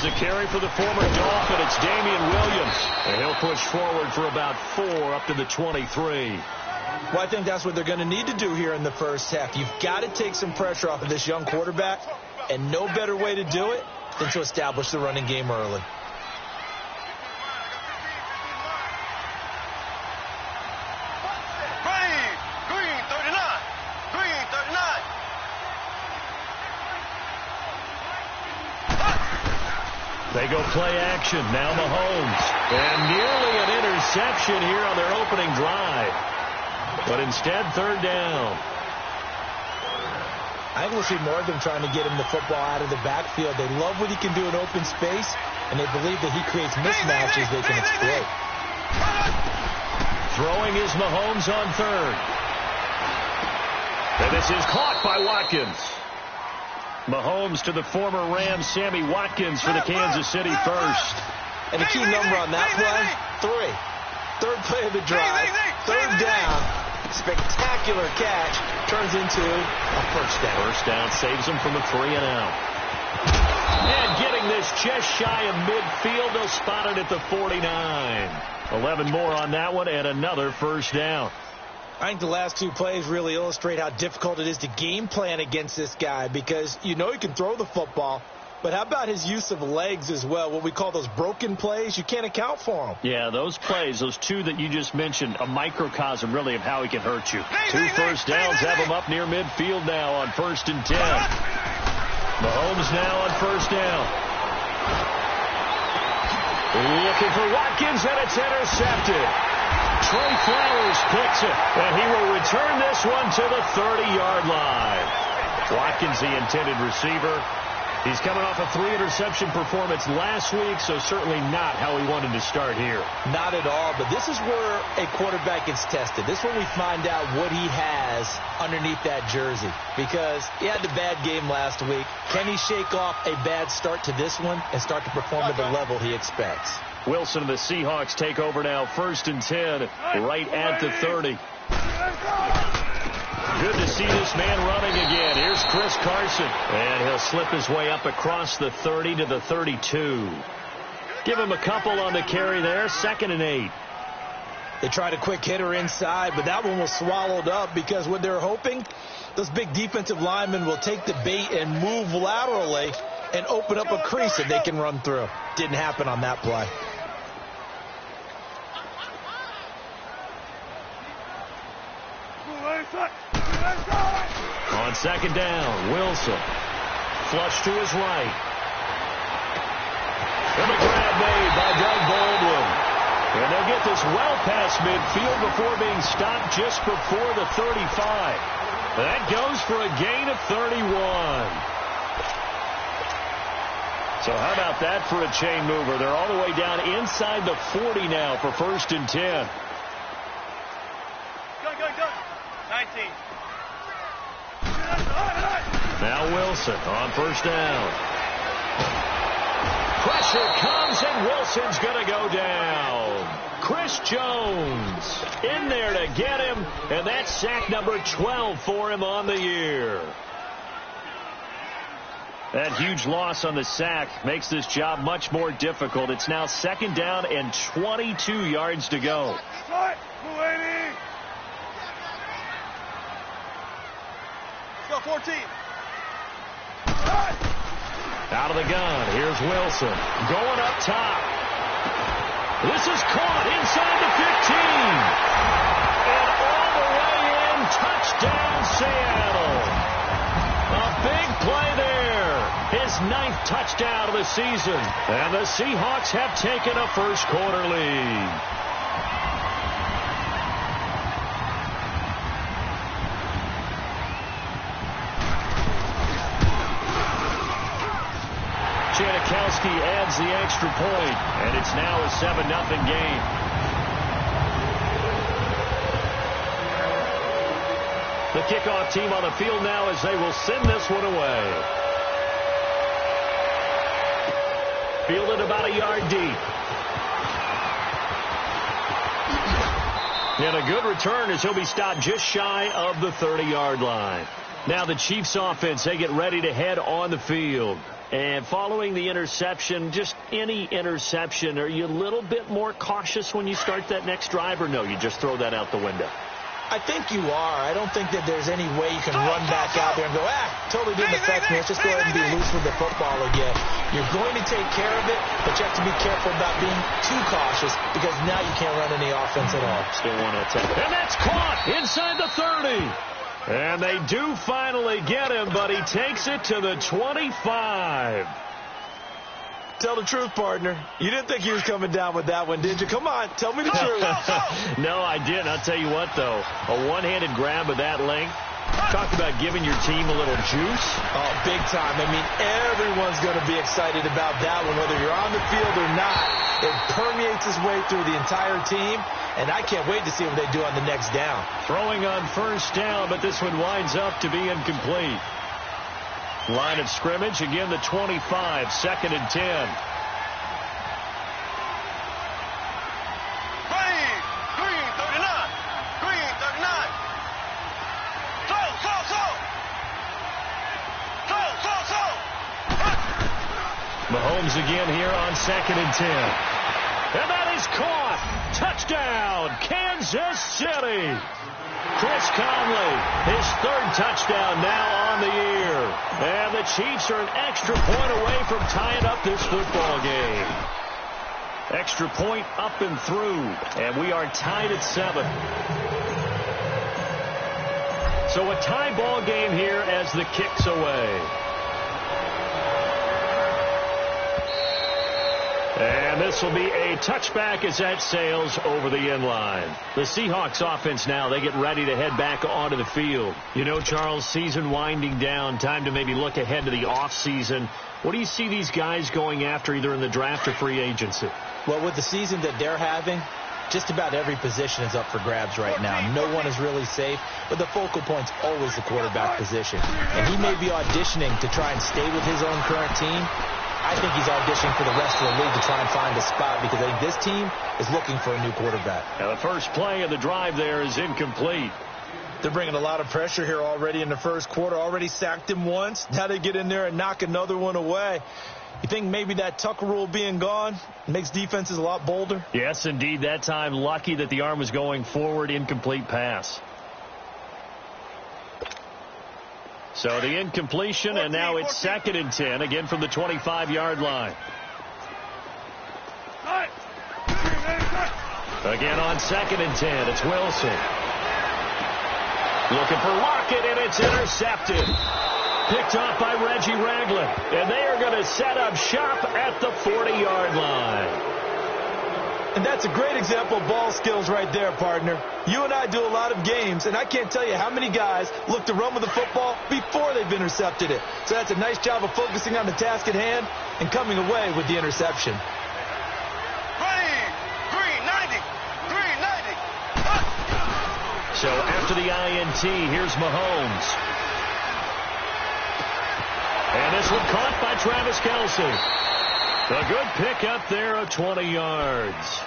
There's a carry for the former Dolphin. It's Damian Williams. And he'll push forward for about 4 up to the 23. Well, I think that's what they're going to need to do here in the first half. You've got to take some pressure off of this young quarterback, and no better way to do it than to establish the running game early. They go play action. Now Mahomes. And nearly an interception here on their opening drive. But instead, third down. I think we'll see more of them trying to get him the football out of the backfield. They love what he can do in open space, and they believe that he creates mismatches they can exploit. Throwing is Mahomes on third. And this is caught by Watkins. Mahomes to the former Rams, Sammy Watkins, for the Kansas City first. And the key number on that play, 3. Third play of the drive, third down, spectacular catch, turns into a first down. First down saves them from a 3-and-out. And getting this just shy of midfield, they'll spot it at the 49. 11 more on that one, and another first down. I think the last 2 plays really illustrate how difficult it is to game plan against this guy, because you know he can throw the football, but how about his use of legs as well? What we call those broken plays, you can't account for them. Yeah, those plays, those 2 that you just mentioned, a microcosm really of how he can hurt you. 2 first downs have him up near midfield now on 1st and 10. Mahomes now on first down. Looking for Watkins, and it's intercepted. Trey Flowers picks it, and he will return this one to the 30-yard line. Watkins, the intended receiver. He's coming off a 3-interception performance last week, so certainly not how he wanted to start here. Not at all, but this is where a quarterback gets tested. This is where we find out what he has underneath that jersey, because he had the bad game last week. Can he shake off a bad start to this one and start to perform at the level he expects? Wilson and the Seahawks take over now, 1st and 10, right at the 30. Good to see this man running again. Here's Chris Carson. And he'll slip his way up across the 30 to the 32. Give him a couple on the carry there, 2nd and 8. They tried a quick hitter inside, but that one was swallowed up because what they're hoping, those big defensive linemen will take the bait and move laterally and open up a crease that they can run through. Didn't happen on that play. On 2nd down, Wilson. Flush to his right. And a grab made by Doug Baldwin. And they'll get this well past midfield before being stopped just before the 35. That goes for a gain of 31. So how about that for a chain mover? They're all the way down inside the 40 now for 1st and 10. Go. 19. Now Wilson on 1st down. Pressure comes, and Wilson's going to go down. Chris Jones in there to get him, and that's sack number 12 for him on the year. That huge loss on the sack makes this job much more difficult. It's now 2nd down and 22 yards to go. Go 14. Out of the gun, here's Wilson. Going up top. This is caught inside the 15. And all the way in, touchdown Seattle. A big play there. His 9th touchdown of the season. And the Seahawks have taken a first quarter lead. Janikowski adds the extra point, and it's now a 7-0 game. The kickoff team on the field now as they will send this one away. Fielded about a yard deep. And a good return as he'll be stopped just shy of the 30-yard line. Now the Chiefs offense, they get ready to head on the field. And following the interception, just any interception, are you a little bit more cautious when you start that next drive, or no, you just throw that out the window? I think you are. I don't think that there's any way you can run back out there and go, totally didn't affect me. Let's just go ahead and be loose with the football again. You're going to take care of it, but you have to be careful about being too cautious because now you can't run any offense at all. Still want to attack. And that's caught inside the 30. And they do finally get him, but he takes it to the 25. Tell the truth, partner. You didn't think he was coming down with that one, did you? Come on, tell me the truth. No, I didn't. I'll tell you what, though. A one-handed grab of that length. Talk about giving your team a little juice. Oh, big time. I mean, everyone's going to be excited about that one, whether you're on the field or not. It permeates its way through the entire team, and I can't wait to see what they do on the next down. Throwing on first down, but this one winds up to be incomplete. Line of scrimmage, again the 25, 2nd and 10. Green, 39. Green, 39. Throw. Mahomes again here on 2nd and 10. And that is caught. Touchdown, Kansas City. Chris Conley, his 3rd touchdown now on the year. And the Chiefs are an extra point away from tying up this football game. Extra point up and through. And we are tied at 7. So a tie ball game here as the kick's away. And this will be a touchback as that sails over the end line. The Seahawks offense now, they get ready to head back onto the field. You know, Charles, season winding down, time to maybe look ahead to the offseason. What do you see these guys going after either in the draft or free agency? Well, with the season that they're having, just about every position is up for grabs right now. No one is really safe, but the focal point's always the quarterback position. And he may be auditioning to try and stay with his own current team. I think he's auditioning for the rest of the league to try and find a spot because I think this team is looking for a new quarterback. Now the first play of the drive there is incomplete. They're bringing a lot of pressure here already in the first quarter. Already sacked him once. Now they get in there and knock another one away. You think maybe that Tucker rule being gone makes defenses a lot bolder? Yes, indeed. That time, lucky that the arm was going forward. Incomplete pass. So the incompletion, and now it's 2nd and 10, again from the 25-yard line. Again on 2nd and 10, it's Wilson. Looking for Lockett, and it's intercepted. Picked off by Reggie Ragland. And they are going to set up shop at the 40-yard line. And that's a great example of ball skills right there, partner. You and I do a lot of games, and I can't tell you how many guys look to run with the football before they've intercepted it. So that's a nice job of focusing on the task at hand and coming away with the interception. Green, 90. So after the INT, here's Mahomes. And this one caught by Travis Kelce. A good pick up there of 20 yards.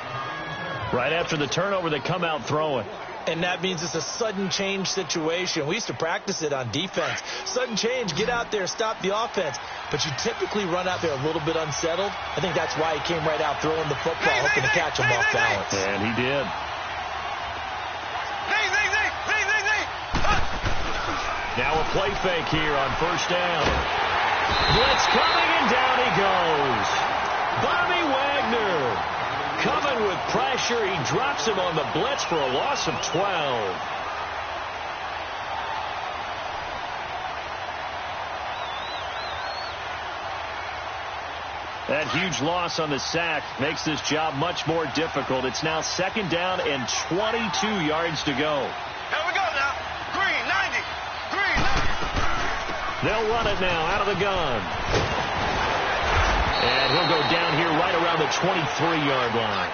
Right after the turnover, they come out throwing. And that means it's a sudden change situation. We used to practice it on defense. Sudden change, get out there, stop the offense. But you typically run out there a little bit unsettled. I think that's why he came right out throwing the football, hoping to catch him off balance. And he did. Now a play fake here on first down. Blitz coming, and down he goes. Bobby Wagner coming with pressure. He drops him on the blitz for a loss of 12. That huge loss on the sack makes this job much more difficult. It's now 2nd down and 22 yards to go. Here we go now. Green, 90. They'll run it now out of the gun. And he'll go down here right around the 23-yard line.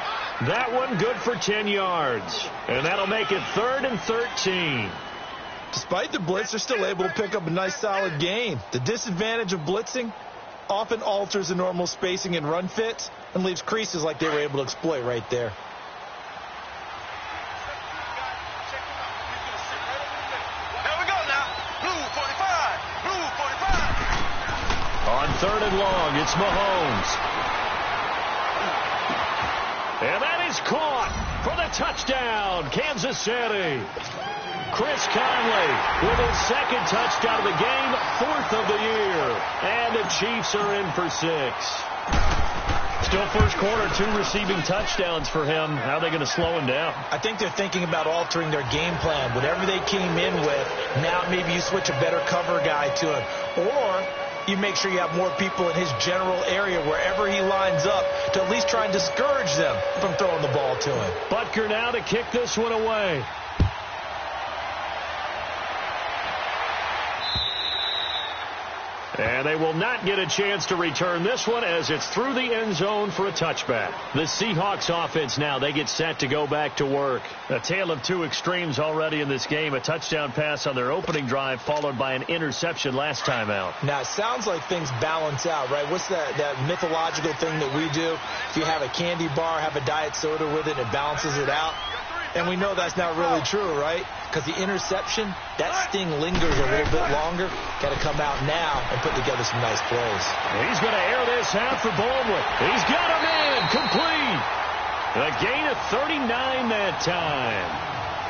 That one good for 10 yards. And that'll make it 3rd and 13. Despite the blitz, they're still able to pick up a nice solid gain. The disadvantage of blitzing often alters the normal spacing and run fits and leaves creases like they were able to exploit right there. Here we go now. Blue 45. On 3rd and long. It's Mahomes. And that is caught for the touchdown, Kansas City. Chris Conley with his 2nd touchdown of the game, 4th of the year. And the Chiefs are in for 6. Still first quarter, 2 receiving touchdowns for him. How are they going to slow him down? I think they're thinking about altering their game plan. Whatever they came in with, now maybe you switch a better cover guy to him. Or you make sure you have more people in his general area wherever he lines up to at least try and discourage them from throwing the ball to him. Butker now to kick this one away. And they will not get a chance to return this one as it's through the end zone for a touchback. The Seahawks offense now, they get set to go back to work. A tale of 2 extremes already in this game. A touchdown pass on their opening drive followed by an interception last time out. Now, it sounds like things balance out, right? What's that mythological thing that we do? If you have a candy bar, have a diet soda with it, it balances it out. And we know that's not really true, right? Because the interception, that sting lingers a little bit longer. Got to come out now and put together some nice plays. He's going to air this out for Baldwin. He's got him in. Complete. A gain of 39 that time.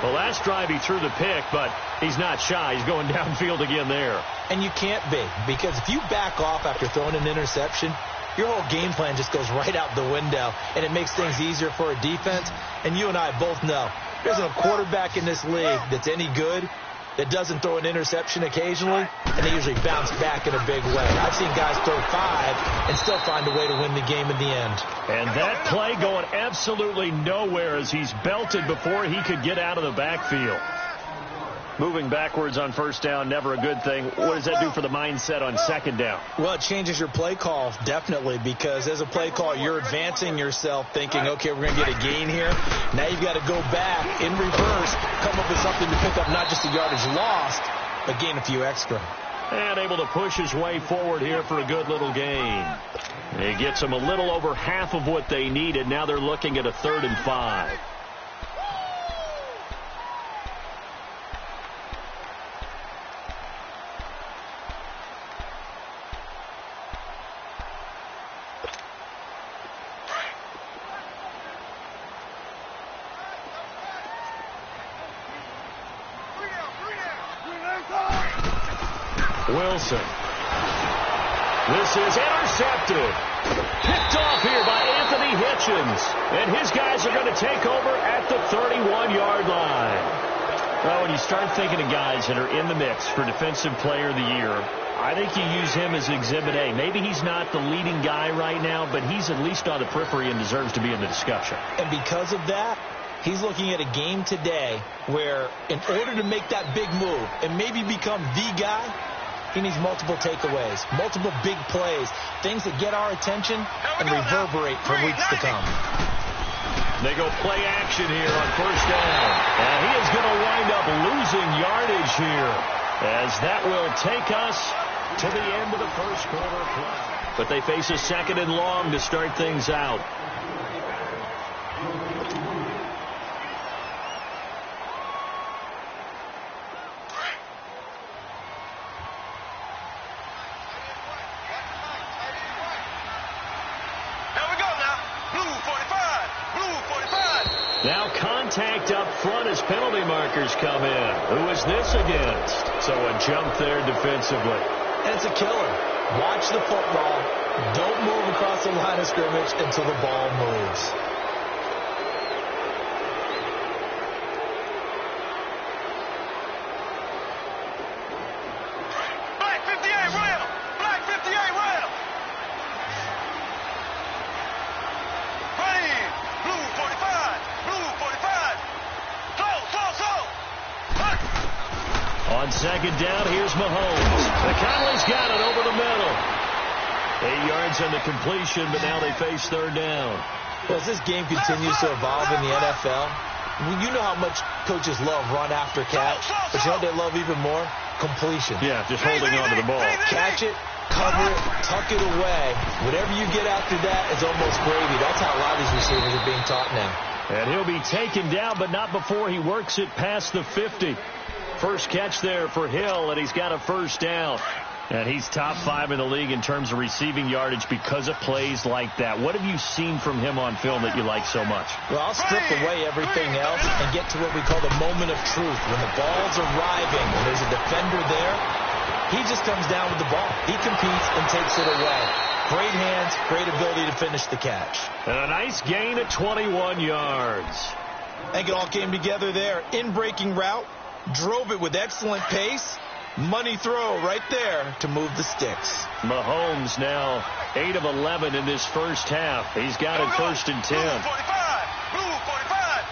The last drive he threw the pick, but he's not shy. He's going downfield again there. And you can't be, because if you back off after throwing an interception, your whole game plan just goes right out the window, and it makes things easier for a defense. And you and I both know there's no quarterback in this league that's any good that doesn't throw an interception occasionally, and they usually bounce back in a big way. I've seen guys throw 5 and still find a way to win the game in the end. And that play going absolutely nowhere as he's belted before he could get out of the backfield. Moving backwards on first down, never a good thing. What does that do for the mindset on second down? Well, it changes your play call, definitely, because as a play call, you're advancing yourself thinking, okay, we're going to get a gain here. Now you've got to go back in reverse, come up with something to pick up not just the yardage lost, but gain a few extra. And able to push his way forward here for a good little gain. He gets them a little over half of what they needed. Now they're looking at a 3rd and 5. Wilson. This is intercepted. Picked off here by Anthony Hitchens. And his guys are going to take over at the 31-yard line. Well, when you start thinking of guys that are in the mix for Defensive Player of the Year, I think you use him as Exhibit A. Maybe he's not the leading guy right now, but he's at least on the periphery and deserves to be in the discussion. And because of that, he's looking at a game today where in order to make that big move and maybe become the guy, he needs multiple takeaways, multiple big plays, things that get our attention and reverberate for weeks to come. They go play action here on first down. And he is going to wind up losing yardage here as that will take us to the end of the first quarter play. But they face a 2nd and long to start things out. Now contact up front as penalty markers come in. Who is this against? So a jump there defensively. And it's a killer. Watch the football. Don't move across the line of scrimmage until the ball moves. Black 58 rail! Black 58 rail! Ready! Blue 45! Blue 45! Slow! On second down, here's Mahomes. Conley's got it over the middle. 8 yards on the completion, but now they face 3rd down. Well, as this game continues to evolve in the NFL, you know how much coaches love run after catch, but you know what they love even more? Completion. Yeah, just holding on to the ball. Catch it, cover it, tuck it away. Whatever you get after that is almost gravy. That's how a lot of these receivers are being taught now. And he'll be taken down, but not before he works it past the 50. First catch there for Hill, and he's got a first down. And he's top 5 in the league in terms of receiving yardage because of plays like that. What have you seen from him on film that you like so much? Well, I'll strip away everything else and get to what we call the moment of truth. When the ball's arriving and there's a defender there, he just comes down with the ball. He competes and takes it away. Great hands, great ability to finish the catch. And a nice gain of 21 yards. I think it all came together there. In-breaking route, drove it with excellent pace. Money throw right there to move the sticks. Mahomes now 8 of 11 in this first half. He's got it 1st and 10. Blue 45. Blue 45.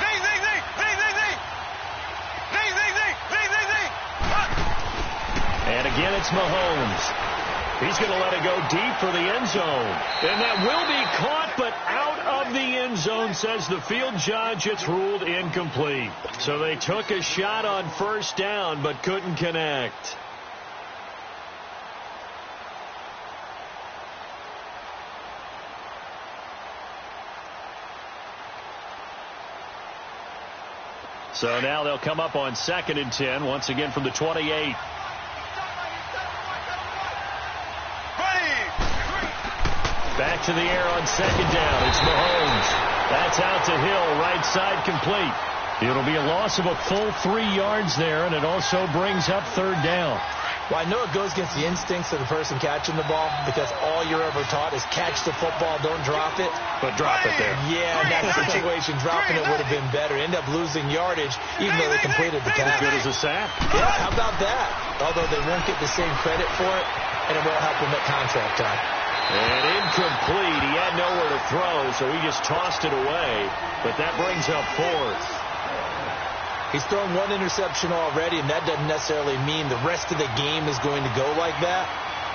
Zing, zing, zing. Zing, zing, zing. Zing, zing, zing. Zing, zing, zing. And again, it's Mahomes. He's going to let it go deep for the end zone. And that will be caught, but out of the end zone, says the field judge. It's ruled incomplete. So they took a shot on 1st down, but couldn't connect. So now they'll come up on 2nd and 10, once again from the 28. Back to the air on 2nd down. It's Mahomes. That's out to Hill, right side complete. It'll be a loss of a full 3 yards there, and it also brings up 3rd down. Well, I know it goes against the instincts of the person catching the ball because all you're ever taught is catch the football, don't drop it. But drop it there. Yeah, in that situation, dropping it would have been better. End up losing yardage, even though they completed the task. As good as a sack. Yeah, how about that? Although they won't get the same credit for it, and it won't help them at contract time. And incomplete. He had nowhere to throw, so he just tossed it away. But that brings up 4th. He's thrown 1 interception already, and that doesn't necessarily mean the rest of the game is going to go like that.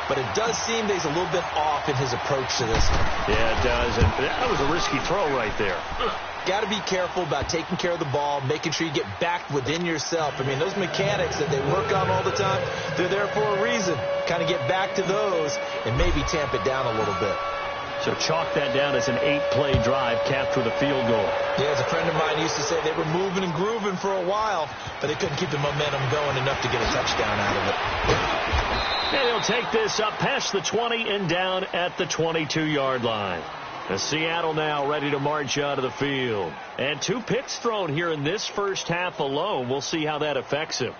But it does seem that he's a little bit off in his approach to this one. Yeah, it does. And that was a risky throw right there. Got to be careful about taking care of the ball, making sure you get back within yourself. I mean, those mechanics that they work on all the time, they're there for a reason. Kind of get back to those and maybe tamp it down a little bit. So chalk that down as an 8-play drive capped with a field goal. Yeah, as a friend of mine used to say, they were moving and grooving for a while, but they couldn't keep the momentum going enough to get a touchdown out of it. And he'll take this up past the 20 and down at the 22-yard line. The Seattle now ready to march out of the field. And 2 picks thrown here in this first half alone. We'll see how that affects him.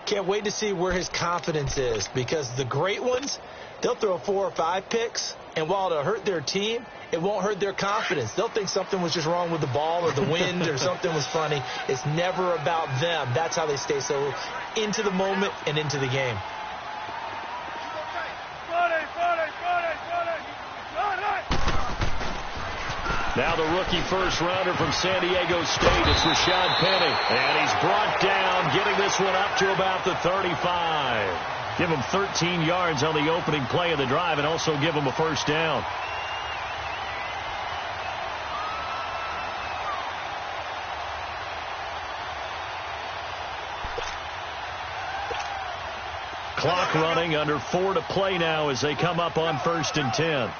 Can't wait to see where his confidence is, because the great ones, they'll throw 4 or 5 picks, and while it'll hurt their team, it won't hurt their confidence. They'll think something was just wrong with the ball or the wind or something was funny. It's never about them. That's how they stay so into the moment and into the game. Now the rookie first-rounder from San Diego State, it's Rashad Penny. And he's brought down, getting this one up to about the 35. Give him 13 yards on the opening play of the drive and also give him a 1st down. Clock running, under 4 to play now as they come up on 1st and 10.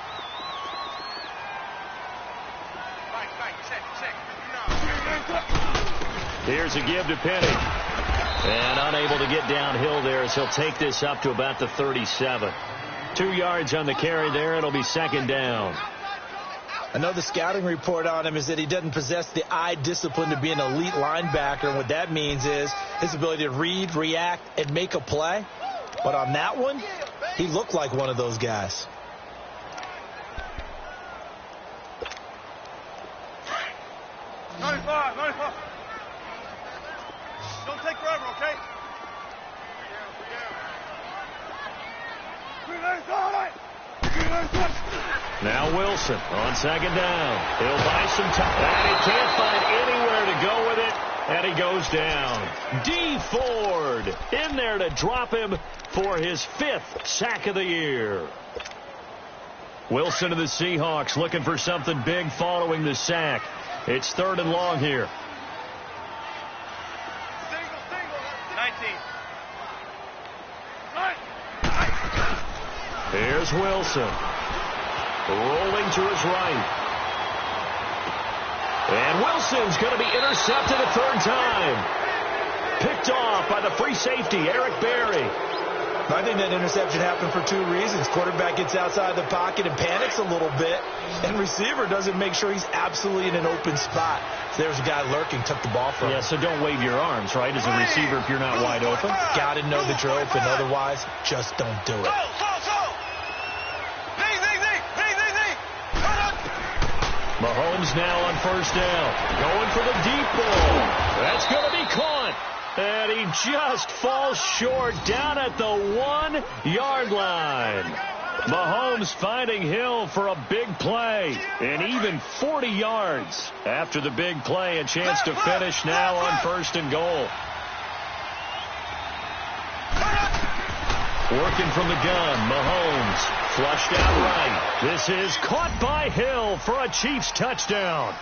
Here's a give to Penny. And unable to get downhill there as he'll take this up to about the 37. 2 yards on the carry there. It'll be 2nd down. I know the scouting report on him is that he doesn't possess the eye discipline to be an elite linebacker. And what that means is his ability to read, react, and make a play. But on that one, he looked like one of those guys. Don't take forever, okay? Now Wilson on 2nd down. He'll buy some time. And he can't find anywhere to go with it. And he goes down. D. Ford in there to drop him for his 5th sack of the year. Wilson to the Seahawks looking for something big following the sack. It's 3rd and long here. 19. Here's Wilson. Rolling to his right. And Wilson's going to be intercepted a 3rd time. picked off by the free safety, Eric Berry. I think that interception happened for two reasons. Quarterback gets outside the pocket and panics a little bit, and receiver doesn't make sure he's absolutely in an open spot. So there's a guy lurking, took the ball from him. Yeah, so don't wave your arms, right, as a receiver if you're not wide open. Got to know that you're open. Otherwise, just don't do it. Mahomes now on first down. Going for the deep ball. That's going to be caught. And he just falls short down at the 1-yard line. Mahomes finding Hill for a big play. And even 40 yards after the big play. A chance to finish now on first and goal. Working from the gun, Mahomes flushed out right. This is caught by Hill for a Chiefs touchdown.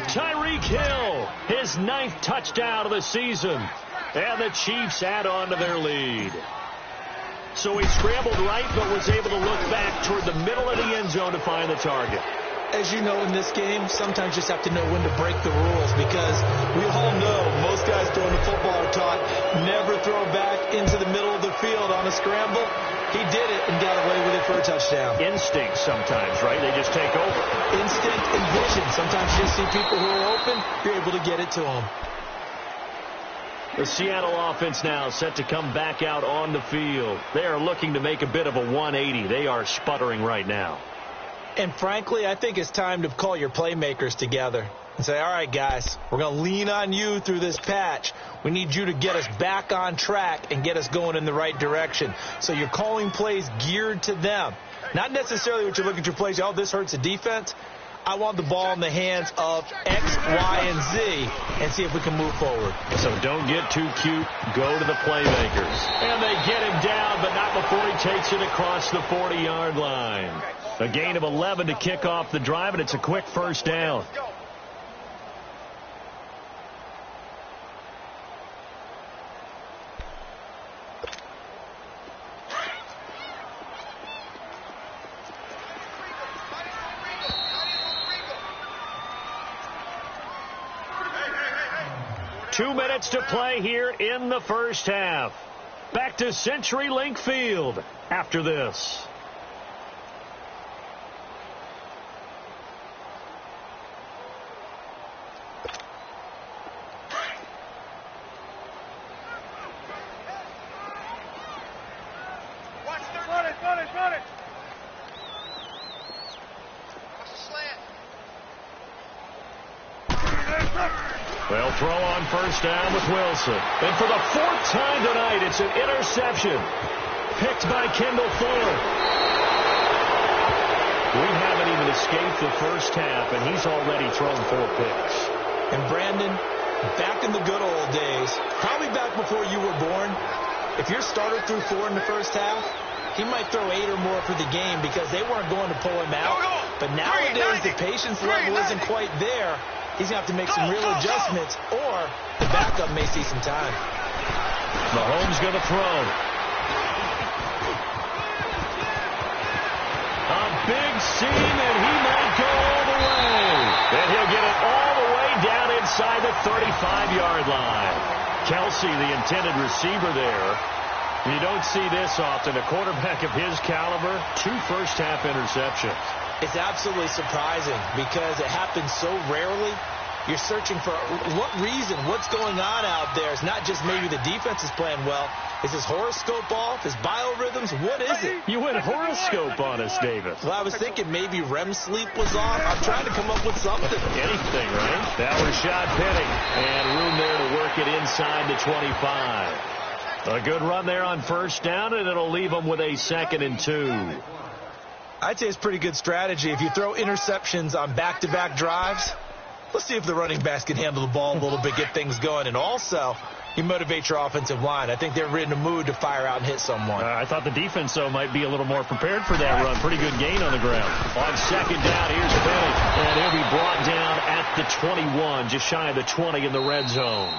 Tyreek Hill, his 9th touchdown of the season. And the Chiefs add on to their lead. So he scrambled right, but was able to look back toward the middle of the end zone to find the target. As you know, in this game, sometimes you just have to know when to break the rules, because we all know most guys throwing the football are taught never throw back into the middle of the field on a scramble. He did it and got away with it for a touchdown. Instinct sometimes, right? They just take over. Instinct and vision. Sometimes you just see people who are open, you're able to get it to them. The Seattle offense now set to come back out on the field. They are looking to make a bit of a 180. They are sputtering right now. And frankly, I think it's time to call your playmakers together and say, all right, guys, we're going to lean on you through this patch. We need you to get us back on track and get us going in the right direction. So you're calling plays geared to them. Not necessarily what you look at your plays, oh, this hurts the defense. I want the ball in the hands of X, Y, and Z and see if we can move forward. So don't get too cute. Go to the playmakers. And they get him down, but not before he takes it across the 40-yard line. A gain of 11 to kick off the drive, and it's a quick first down. Two minutes to play here in the first half. Back to CenturyLink Field after this. They'll throw on first down with Wilson. And for the 4th time tonight, it's an interception. Picked by Kendall Fuller. We haven't even escaped the first half, and he's already thrown 4 picks. And Brandon, back in the good old days, probably back before you were born, if your starter threw 4 in the first half, he might throw 8 or more for the game because they weren't going to pull him out. But nowadays, the patience level isn't quite there. He's going to have to make some real adjustments, or the backup may see some time. Mahomes going to throw. A big seam, and he might go all the way. And he'll get it all the way down inside the 35-yard line. Kelsey, the intended receiver there. You don't see this often. A quarterback of his caliber, 2 first-half interceptions. It's absolutely surprising because it happens so rarely. You're searching for what reason, what's going on out there. It's not just maybe the defense is playing well. Is his horoscope off? His biorhythms? What is it? You went horoscope on us, David. Well, I was thinking maybe REM sleep was off. I'm trying to come up with something. Anything, right? That was shot Penning. And room there to work it inside the 25. A good run there on first down, and it'll leave them with a 2nd and 2. I'd say it's pretty good strategy. If you throw interceptions on back-to-back drives, let's see if the running backs can handle the ball a little bit, get things going. And also, you motivate your offensive line. I think they're in a mood to fire out and hit someone. I thought the defense, though, might be a little more prepared for that run. Pretty good gain on the ground. On second down, here's Penning. And he'll be brought down at the 21, just shy of the 20 in the red zone.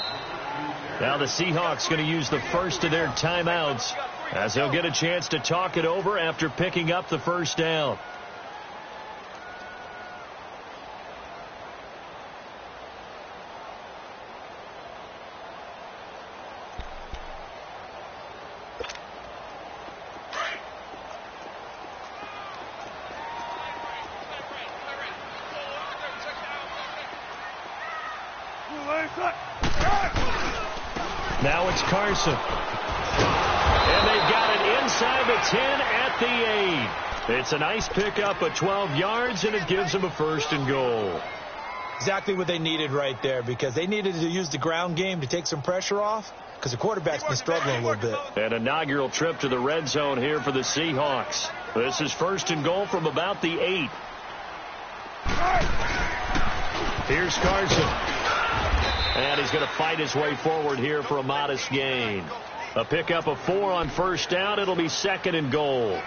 Now the Seahawks going to use the first of their timeouts as they'll get a chance to talk it over after picking up the first down. Now it's Carson. And they've got it inside the 10 at the 8. It's a nice pickup of 12 yards, and it gives them a 1st and goal. Exactly what they needed right there, because they needed to use the ground game to take some pressure off, because the quarterback's been struggling a little bit. An inaugural trip to the red zone here for the Seahawks. This is 1st and goal from about the 8. Here's Carson. And he's going to fight his way forward here for a modest gain. A pickup of 4 on 1st down. It'll be 2nd and goal.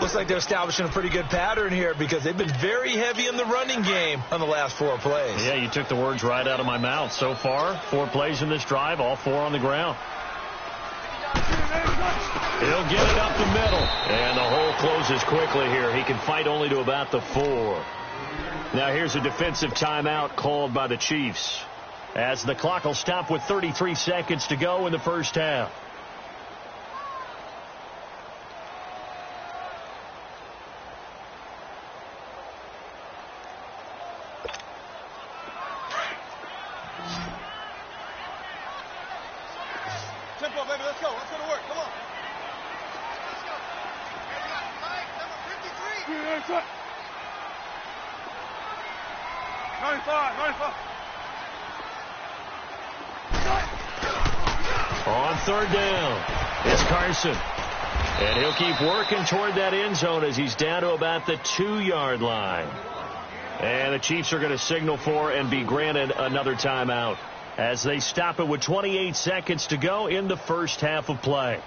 Looks like they're establishing a pretty good pattern here, because they've been very heavy in the running game on the last 4 plays. Yeah, you took the words right out of my mouth. So far, 4 plays in this drive, all 4 on the ground. He'll get it up the middle. And the hole closes quickly here. He can fight only to about the 4. Now here's a defensive timeout called by the Chiefs, as the clock will stop with 33 seconds to go in the 1st half. Tempo, baby, let's go. Let's go to work. Come on. 95. On 3rd down, it's Carson. And he'll keep working toward that end zone as he's down to about the 2-yard line. And the Chiefs are going to signal for and be granted another timeout, as they stop it with 28 seconds to go in the 1st half of play.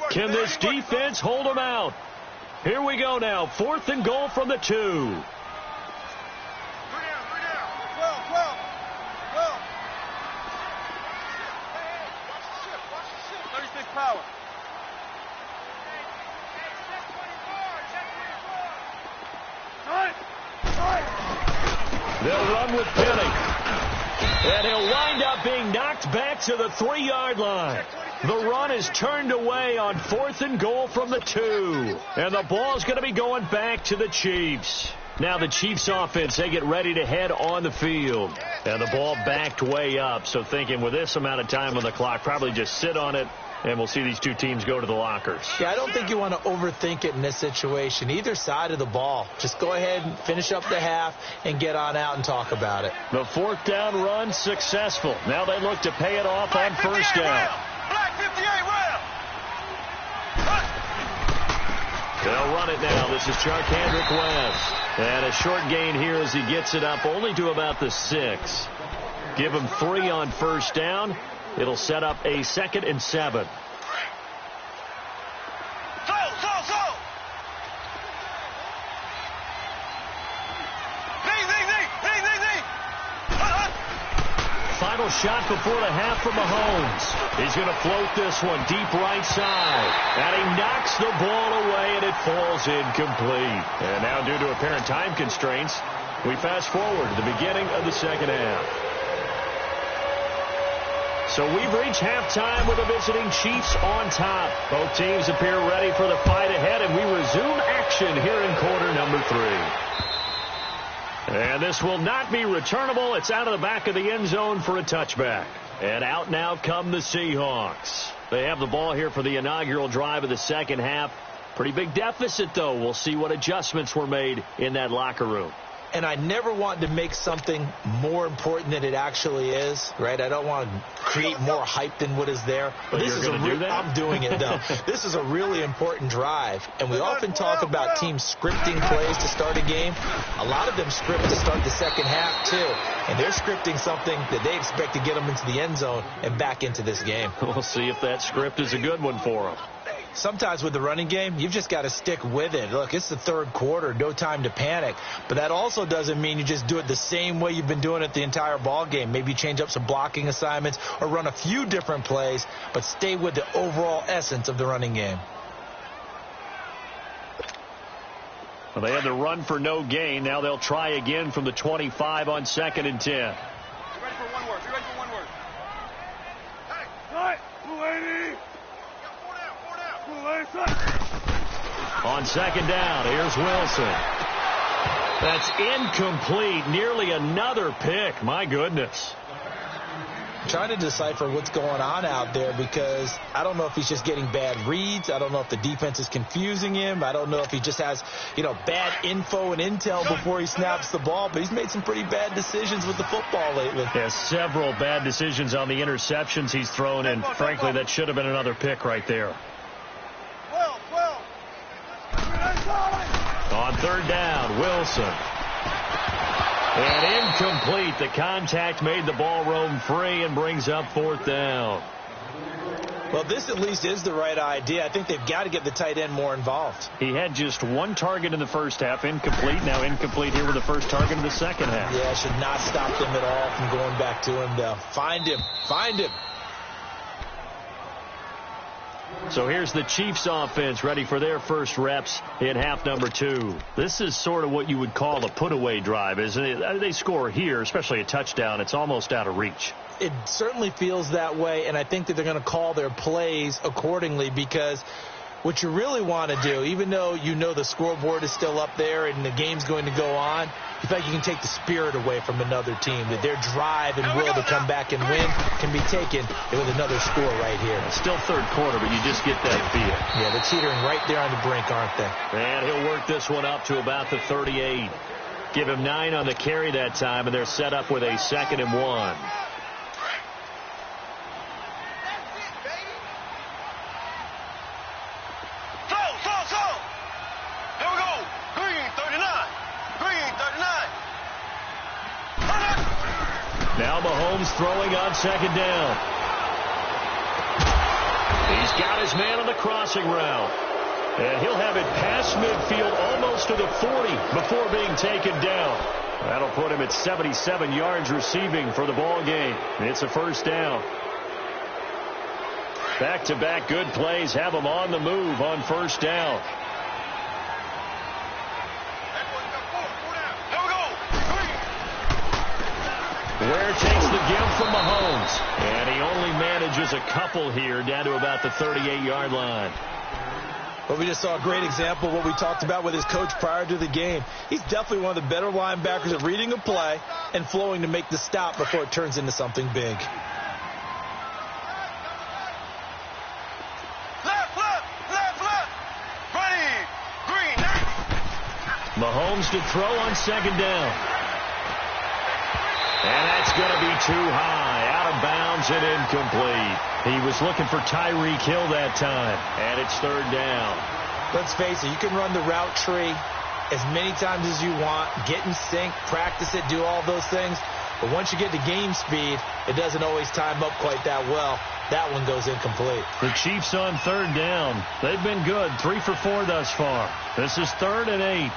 Can this defense hold them out? Here we go now. 4th and goal from the 2. 3 down. 12. Watch the ship. 36 power. They'll run with Penny. And he'll wind up being knocked back to the 3-yard line. The run is turned away on 4th and goal from the 2. And the ball's going to be going back to the Chiefs. Now the Chiefs offense, they get ready to head on the field. And the ball backed way up. So thinking with this amount of time on the clock, probably just sit on it, and we'll see these two teams go to the lockers. Yeah, I don't think you want to overthink it in this situation. Either side of the ball. Just go ahead and finish up the half and get on out and talk about it. The 4th down run successful. Now they look to pay it off on 1st down. Black 58 round. They'll run it now. This is Charkandrick West. And a short gain here as he gets it up only to about the 6. Give him 3 on 1st down. It'll set up a 2nd and 7. Final shot before the half from Mahomes. He's going to float this one deep right side. And he knocks the ball away, and it falls incomplete. And now, due to apparent time constraints, we fast forward to the beginning of the 2nd half. So we've reached halftime with the visiting Chiefs on top. Both teams appear ready for the fight ahead, and we resume action here in quarter number 3. And this will not be returnable. It's out of the back of the end zone for a touchback. And out now come the Seahawks. They have the ball here for the inaugural drive of the 2nd half. Pretty big deficit, though. We'll see what adjustments were made in that locker room. And I never want to make something more important than it actually is, right? I don't want to create more hype than what is there. But this is I'm doing it, though. This is a really important drive. And we often talk about teams scripting plays to start a game. A lot of them script to start the 2nd half, too. And they're scripting something that they expect to get them into the end zone and back into this game. We'll see if that script is a good one for them. Sometimes with the running game, you've just got to stick with it. Look, it's the 3rd quarter, no time to panic. But that also doesn't mean you just do it the same way you've been doing it the entire ball game. Maybe you change up some blocking assignments or run a few different plays, but stay with the overall essence of the running game. Well, they had the run for no gain. Now they'll try again from the 25 on 2nd and 10. Be ready for one word. Be ready for one word. Hey! 280! On 2nd down, here's Wilson. That's incomplete. Nearly another pick. My goodness. Trying to decipher what's going on out there because I don't know if he's just getting bad reads. I don't know if the defense is confusing him. I don't know if he just has, bad info and intel before he snaps the ball. But he's made some pretty bad decisions with the football lately. Yeah, several bad decisions on the interceptions he's thrown, and frankly, that should have been another pick right there. On 3rd down, Wilson. And incomplete. The contact made the ball roam free and brings up 4th down. Well, this at least is the right idea. I think they've got to get the tight end more involved. He had just 1 target in the first half, incomplete. Now incomplete here with the first target in the second half. Yeah, should not stop them at all from going back to him, though. Find him. Find him. So here's the Chiefs offense ready for their first reps in half number 2. This is sort of what you would call a put-away drive, isn't it? They score here, especially a touchdown. It's almost out of reach. It certainly feels that way, and I think that they're going to call their plays accordingly because what you really want to do, even though the scoreboard is still up there and the game's going to go on, you feel like you can take the spirit away from another team, that their drive and will to come back and win can be taken with another score right here. It's still 3rd quarter, but you just get that feel. Yeah, they're teetering right there on the brink, aren't they? And he'll work this one up to about the 38. Give him 9 on the carry that time, and they're set up with a 2nd and 1. Now Mahomes throwing on 2nd down. He's got his man on the crossing route. And he'll have it past midfield almost to the 40 before being taken down. That'll put him at 77 yards receiving for the ball game. It's a 1st down. Back-to-back good plays have him on the move on 1st down. Ware takes the give from Mahomes. And he only manages a couple here down to about the 38-yard line. Well, we just saw a great example of what we talked about with his coach prior to the game. He's definitely one of the better linebackers at reading a play and flowing to make the stop before it turns into something big. Mahomes to throw on 2nd down. And that's going to be too high. Out of bounds and incomplete. He was looking for Tyreek Hill that time. And it's 3rd down. Let's face it, you can run the route tree as many times as you want, get in sync, practice it, do all those things. But once you get to game speed, it doesn't always time up quite that well. That one goes incomplete. The Chiefs on 3rd down. They've been good. 3 for 4 thus far. This is 3rd and 8.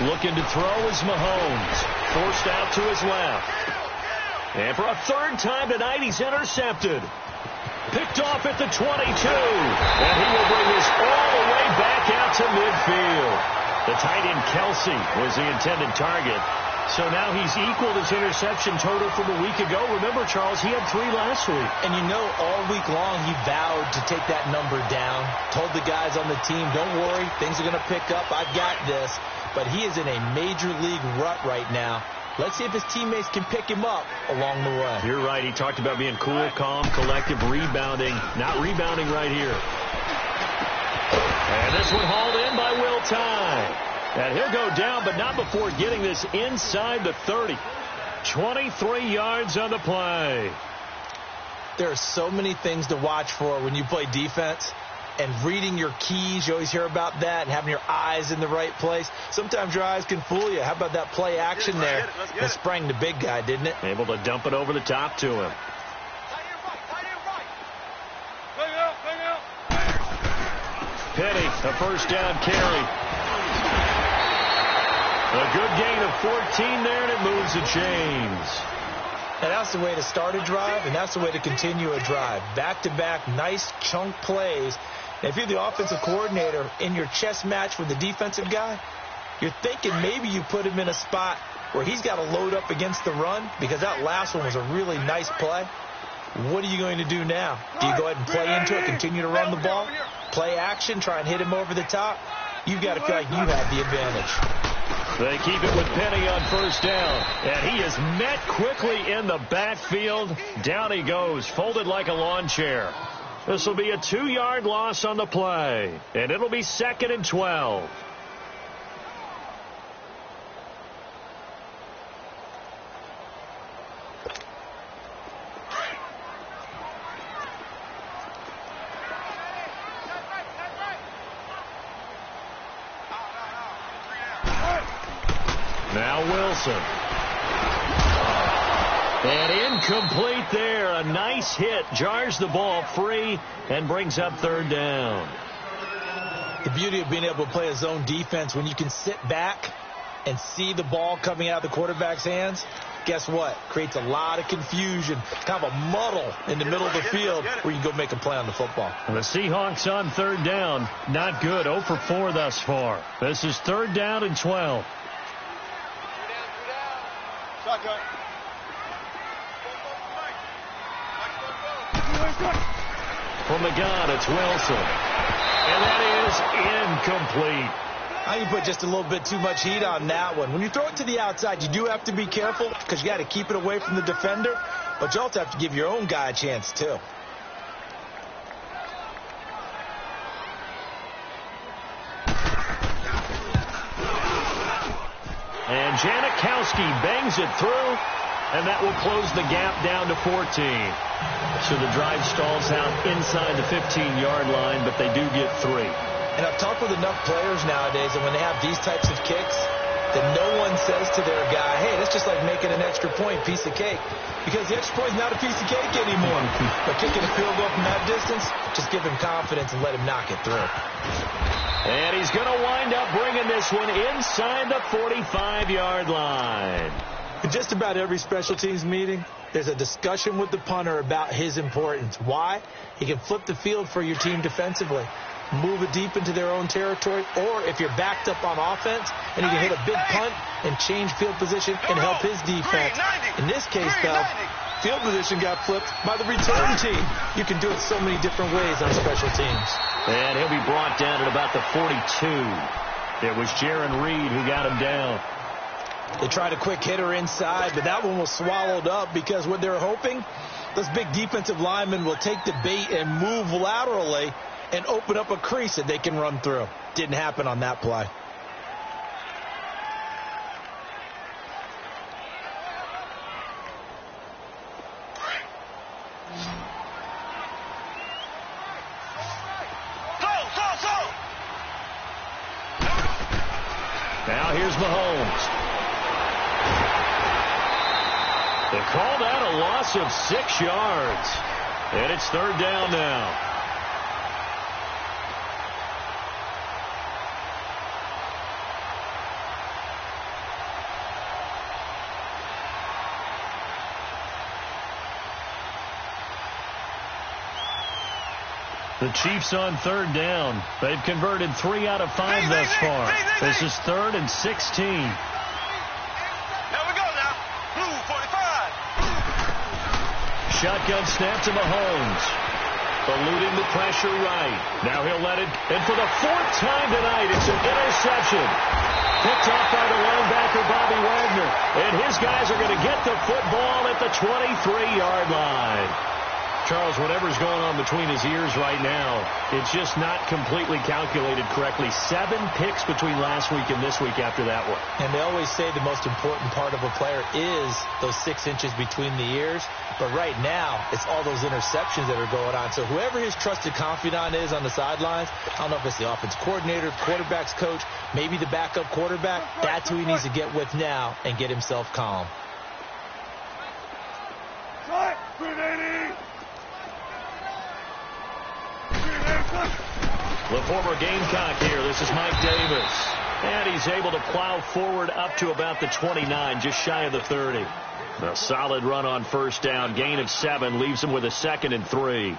Looking to throw is Mahomes. Forced out to his left. And for a 3rd time tonight, he's intercepted. Picked off at the 22. And he will bring this all the way back out to midfield. The tight end Kelsey was the intended target. So now he's equaled his interception total from a week ago. Remember, Charles, he had 3 last week. And all week long he vowed to take that number down. Told the guys on the team, don't worry, things are going to pick up. I've got this. But he is in a major league rut right now. Let's see if his teammates can pick him up along the way. You're right. He talked about being cool, calm, collective, rebounding. Not rebounding right here. And this one hauled in by Will Tye. And he'll go down, but not before getting this inside the 30. 23 yards on the play. There are so many things to watch for when you play defense. And reading your keys, you always hear about that, and having your eyes in the right place. Sometimes your eyes can fool you. How about that play action there? It sprang the big guy, didn't it? Able to dump it over the top to him. Penny, a 1st down carry. A good gain of 14 there, and it moves the chains. And that's the way to start a drive, and that's the way to continue a drive. Back-to-back, nice chunk plays. And if you're the offensive coordinator in your chess match with the defensive guy, you're thinking maybe you put him in a spot where he's got to load up against the run, because that last one was a really nice play. What are you going to do now? Do you go ahead and play into it, continue to run the ball, play action, try and hit him over the top? You've got to feel like you have the advantage. They keep it with Penny on first down, and he is met quickly in the backfield. Down he goes, folded like a lawn chair. This will be a 2-yard loss on the play, and it'll be 2nd and 12. Now Wilson. And incomplete there. A nice hit. Jars the ball free and brings up 3rd down. The beauty of being able to play a zone defense, when you can sit back and see the ball coming out of the quarterback's hands, guess what? Creates a lot of confusion, kind of a muddle in the middle of the field where you can go make a play on the football. The Seahawks on 3rd down. Not good. 0 for 4 thus far. This is 3rd down and 12. From the gun, it's Wilson. And that is incomplete. Now you put just a little bit too much heat on that one. When you throw it to the outside, you do have to be careful because you got to keep it away from the defender, but you also have to give your own guy a chance too. And Janikowski bangs it through, and that will close the gap down to 14. So the drive stalls out inside the 15-yard line, but they do get 3. And I've talked with enough players nowadays, and when they have these types of kicks, that no one says to their guy, hey, that's just like making an extra point, piece of cake. Because the extra point is not a piece of cake anymore. But kicking a field goal from that distance, just give him confidence and let him knock it through. And he's going to wind up bringing this one inside the 45-yard line. In just about every special teams meeting, there's a discussion with the punter about his importance. Why? He can flip the field for your team defensively, move it deep into their own territory, or if you're backed up on offense, and he can hit a big punt and change field position and help his defense. In this case, though, field position got flipped by the return team. You can do it so many different ways on special teams. And he'll be brought down at about the 42. It was Jaron Reed who got him down. They tried a quick hitter inside, but that one was swallowed up because what they're hoping, those big defensive linemen will take the bait and move laterally and open up a crease that they can run through. Didn't happen on that play. Now here's Mahomes. They called out a loss of 6 yards. And it's 3rd down now. The Chiefs on 3rd down. They've converted 3 out of 5 thus far. This is 3rd and 16. Shotgun snap to Mahomes. Eluding the pressure right. Now he'll let it. And for the 4th time tonight, it's an interception. Picked off by the linebacker, Bobby Wagner. And his guys are going to get the football at the 23-yard line. Charles, whatever's going on between his ears right now, it's just not completely calculated correctly. 7 picks between last week and this week after that one. And they always say the most important part of a player is those 6 inches between the ears. But right now, it's all those interceptions that are going on. So whoever his trusted confidant is on the sidelines, I don't know if it's the offense coordinator, quarterback's coach, maybe the backup quarterback, that's who he needs to get with now and get himself calm. The former Gamecock here. This is Mike Davis. And he's able to plow forward up to about the 29, just shy of the 30. A solid run on first down. Gain of 7 leaves him with a 2nd and 3.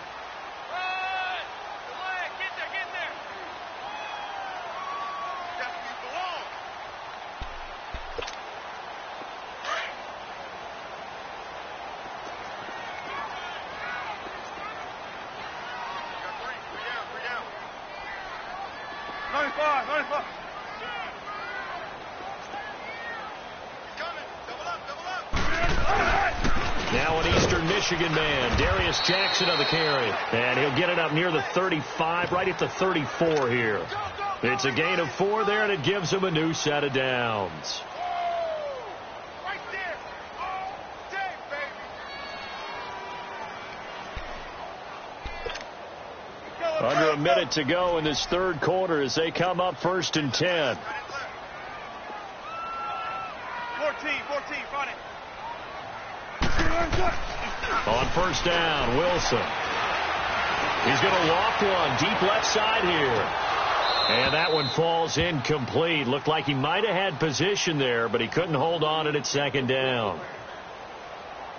Michigan man, Darius Jackson on the carry. And he'll get it up near the 35, right at the 34 here. It's a gain of 4 there, and it gives him a new set of downs. Under a minute to go in this third quarter as they come up 1st and 10. 14, front it. On first down, Wilson. He's going to loft one deep left side here. And that one falls incomplete. Looked like he might have had position there, but he couldn't hold on it at 2nd down.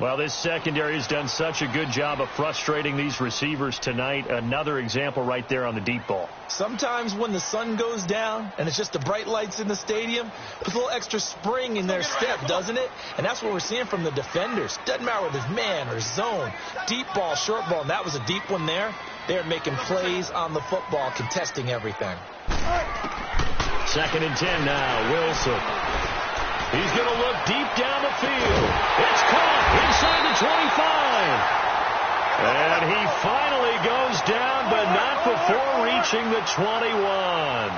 Well, this secondary has done such a good job of frustrating these receivers tonight. Another example right there on the deep ball. Sometimes when the sun goes down and it's just the bright lights in the stadium, there's a little extra spring in their step, doesn't it? And that's what we're seeing from the defenders. Doesn't matter whether it's man or zone, deep ball, short ball, and that was a deep one there. They're making plays on the football, contesting everything. 2nd and 10 now, Wilson. He's going to look deep down the field. It's caught inside the 25. And he finally goes down, but not before reaching the 21.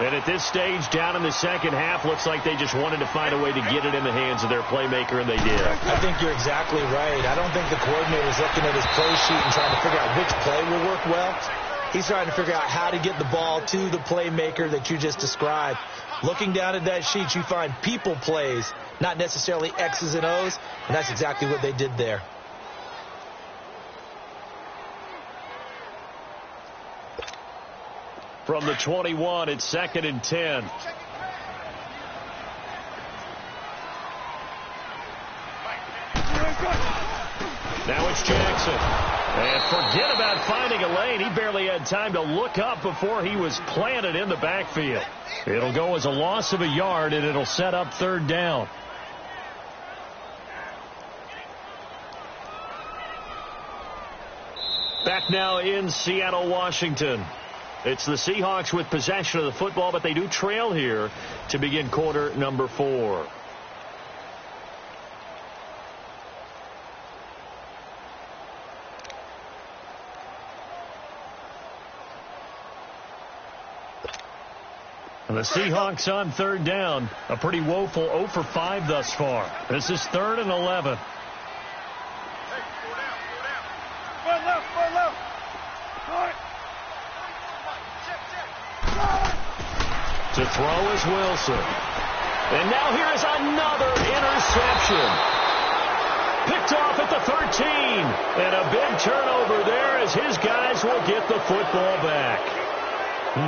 And at this stage, down in the second half, looks like they just wanted to find a way to get it in the hands of their playmaker, and they did. I think you're exactly right. I don't think the coordinator's looking at his play sheet and trying to figure out which play will work well. He's trying to figure out how to get the ball to the playmaker that you just described. Looking down at that sheet, you find people plays, not necessarily X's and O's, and that's exactly what they did there. From the 21, it's 2nd and 10. Now it's Jackson. And forget about finding a lane. He barely had time to look up before he was planted in the backfield. It'll go as a loss of a yard, and it'll set up 3rd down. Back now in Seattle, Washington. It's the Seahawks with possession of the football, but they do trail here to begin quarter number 4. And the Seahawks on 3rd down. A pretty woeful 0 for 5 thus far. This is 3rd and 11. To throw is Wilson. And now here is another interception. Picked off at the 13. And a big turnover there as his guys will get the football back.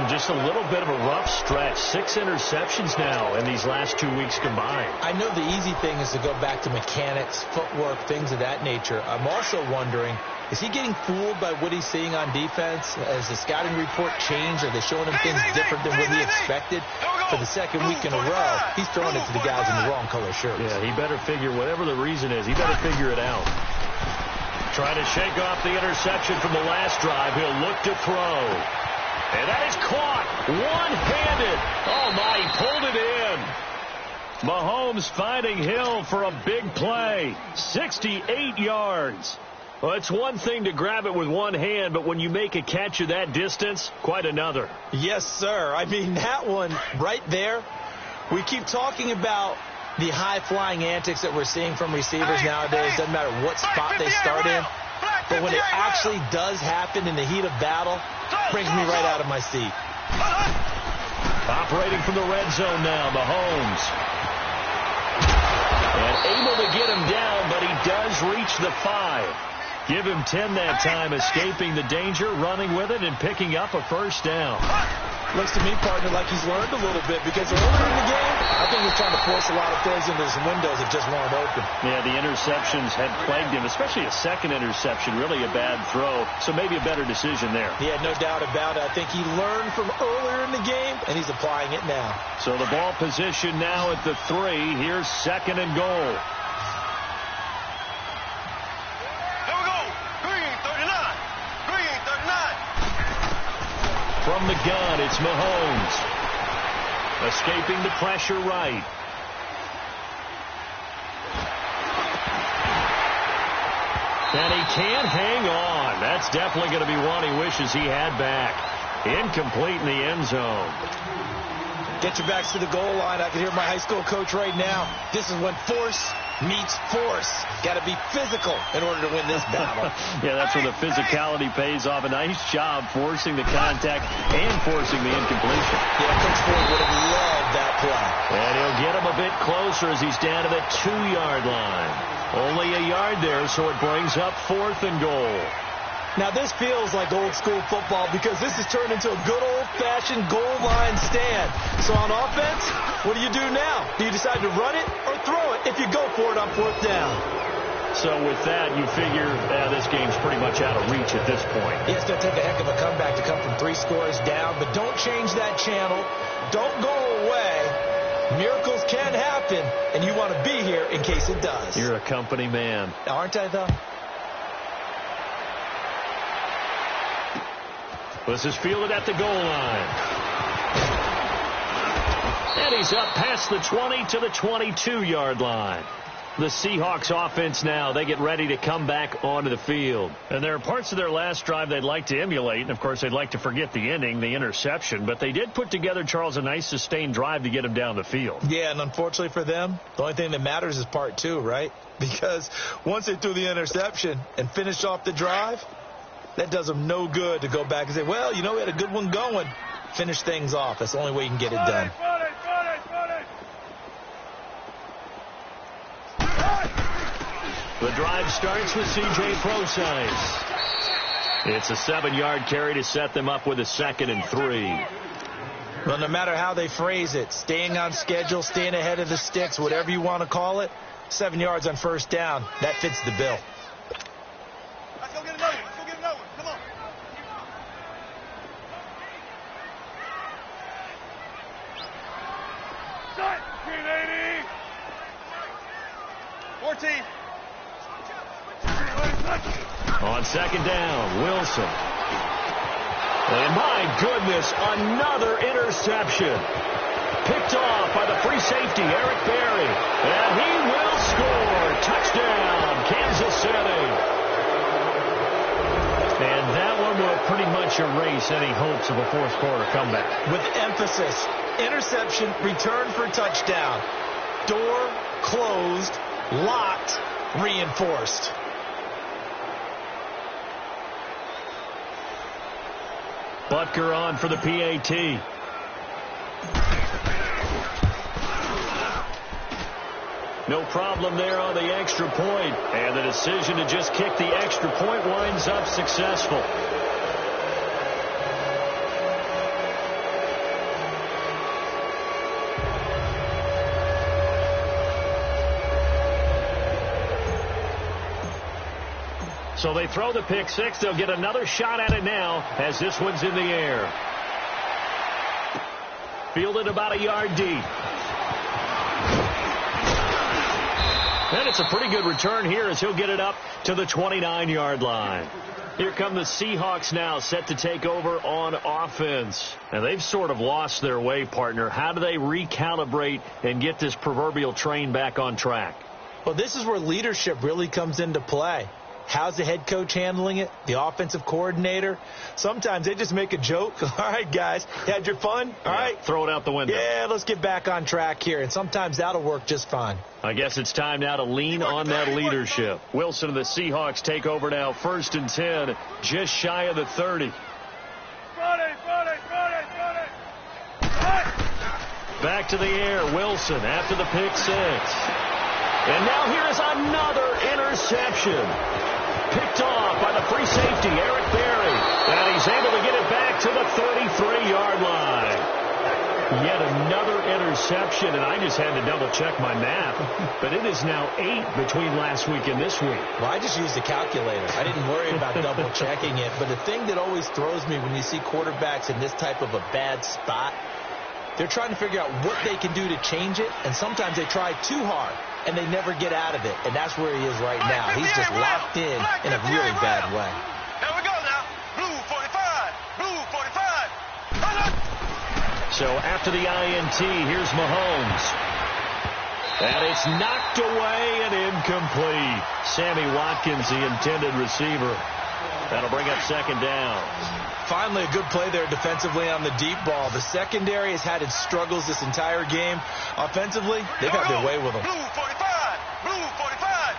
Just a little bit of a rough stretch. 6 interceptions now in these last 2 weeks combined. I know the easy thing is to go back to mechanics, footwork, things of that nature. I'm also wondering, is he getting fooled by what he's seeing on defense? Has the scouting report changed? Are they showing him things different than what he expected? For the 2nd week in a row, he's throwing it to the guys in the wrong color shirts. Yeah, he better figure, whatever the reason is, he better figure it out. Trying to shake off the interception from the last drive. He'll look to throw. And that is caught one-handed. Oh, my, he pulled it in. Mahomes finding Hill for a big play. 68 yards. Well, it's one thing to grab it with one hand, but when you make a catch of that distance, quite another. Yes, sir. I mean, that one right there, we keep talking about the high-flying antics that we're seeing from receivers nowadays. Doesn't matter what spot they start in. But when it actually does happen in the heat of battle, brings me right out of my seat. Operating from the red zone now, Mahomes. And able to get him down, but he does reach the 5. Give him 10 that time, escaping the danger, running with it, and picking up a 1st down. Looks to me, partner, like he's learned a little bit because earlier in the game, I think he's trying to force a lot of throws into some windows that just weren't open. Yeah, the interceptions had plagued him, especially a second interception, really a bad throw. So maybe a better decision there. He had no doubt about it. I think he learned from earlier in the game, and he's applying it now. So the ball position now at the 3. Here's 2nd and goal. Here we go. Green, 39. Green, 39. From the gun, it's Mahomes. Escaping the pressure right. And he can't hang on. That's definitely going to be one he wishes he had back. Incomplete in the end zone. Get your backs to the goal line. I can hear my high school coach right now. This is when force meets force. Got to be physical in order to win this battle. Yeah, that's where the physicality pays off. A nice job forcing the contact and forcing the incompletion. Yeah, Coach Ford would have loved that play. And he'll get him a bit closer as he's down to the 2-yard line. Only a yard there, so it brings up 4th and goal. Now, this feels like old school football because this has turned into a good old-fashioned goal line stand. So on offense, what do you do now? Do you decide to run it or throw it if you go for it on 4th down? So with that, you figure this game's pretty much out of reach at this point. Yeah, it's going to take a heck of a comeback to come from 3 scores down, but don't change that channel. Don't go away. Miracles can happen, and you want to be here in case it does. You're a company man. Aren't I, though? This is fielded at the goal line. And he's up past the 20 to the 22-yard line. The Seahawks offense now, they get ready to come back onto the field. And there are parts of their last drive they'd like to emulate. And, of course, they'd like to forget the ending, the interception. But they did put together, Charles, a nice sustained drive to get him down the field. Yeah, and unfortunately for them, the only thing that matters is part 2, right? Because once they threw the interception and finished off the drive, that does them no good to go back and say, well, you know, we had a good one going. Finish things off. That's the only way you can get it done. The drive starts with C.J. Procise. It's a 7-yard carry to set them up with a 2nd and 3. Well, no matter how they phrase it, staying on schedule, staying ahead of the sticks, whatever you want to call it, 7 yards on 1st down, that fits the bill. Let's go get another one. Let's go get another one. Come on. Start. Green 80. 14. On 2nd down, Wilson. And my goodness, another interception. Picked off by the free safety, Eric Berry. And he will score. Touchdown, Kansas City. And that one will pretty much erase any hopes of a 4th quarter comeback. With emphasis, interception, return for touchdown. Door closed, locked, reinforced. Butker on for the PAT. No problem there on the extra point. And the decision to just kick the extra point winds up successful. So they throw the pick 6. They'll get another shot at it now as this one's in the air. Fielded about a yard deep. And it's a pretty good return here as he'll get it up to the 29-yard line. Here come the Seahawks now, set to take over on offense. And they've sort of lost their way, partner. How do they recalibrate and get this proverbial train back on track? Well, this is where leadership really comes into play. How's the head coach handling it? The offensive coordinator? Sometimes they just make a joke. All right, guys, you had your fun? All right. Throw it out the window. Yeah, let's get back on track here. And sometimes that'll work just fine. I guess it's time now to lean on that leadership. Wilson and the Seahawks take over now, 1st and 10, just shy of the 30. Back to the air, Wilson after the pick 6. And now here is another interception. Picked off by the free safety, Eric Berry. And he's able to get it back to the 33-yard line. Yet another interception, and I just had to double-check my math. But it is now 8 between last week and this week. Well, I just used a calculator. I didn't worry about double-checking it. But the thing that always throws me when you see quarterbacks in this type of a bad spot, they're trying to figure out what they can do to change it, and sometimes they try too hard, and they never get out of it. And that's where he is right now. He's just locked in a really bad way. There we go now. Blue 45. Blue 45. So after the INT, here's Mahomes. And it's knocked away and incomplete. Sammy Watkins, the intended receiver. That'll bring up second down. Finally, a good play there defensively on the deep ball. The secondary has had its struggles this entire game. Offensively, they've had their way with them. Blue 45. Blue 45.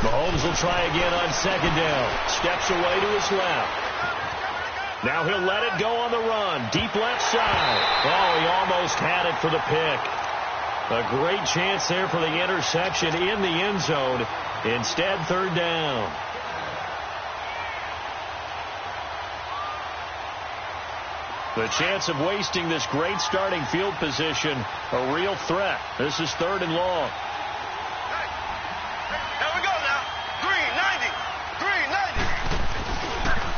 Mahomes will try again on second down. Steps away to his left. Now he'll let it go on the run. Deep left side. Oh, he almost had it for the pick. A great chance there for the interception in the end zone. Instead, third down. The chance of wasting this great starting field position, a real threat. This is third and long.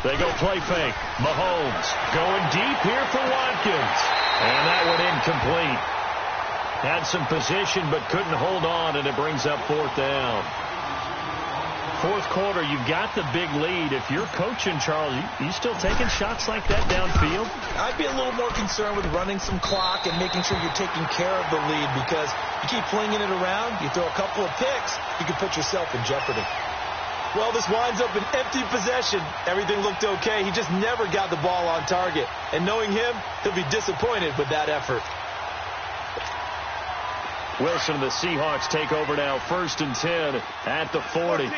They go play fake. Mahomes going deep here for Watkins. And that one incomplete. Had some position but couldn't hold on, and it brings up fourth down. Fourth quarter, you've got the big lead. If you're coaching, Charles, you still taking shots like that downfield? I'd be a little more concerned with running some clock and making sure you're taking care of the lead, because you keep flinging it around, you throw a couple of picks, you can put yourself in jeopardy. Well, this winds up an empty possession. Everything looked okay. He just never got the ball on target. And knowing him, he'll be disappointed with that effort. Wilson and the Seahawks take over now, 1st and 10 at the 40. 14.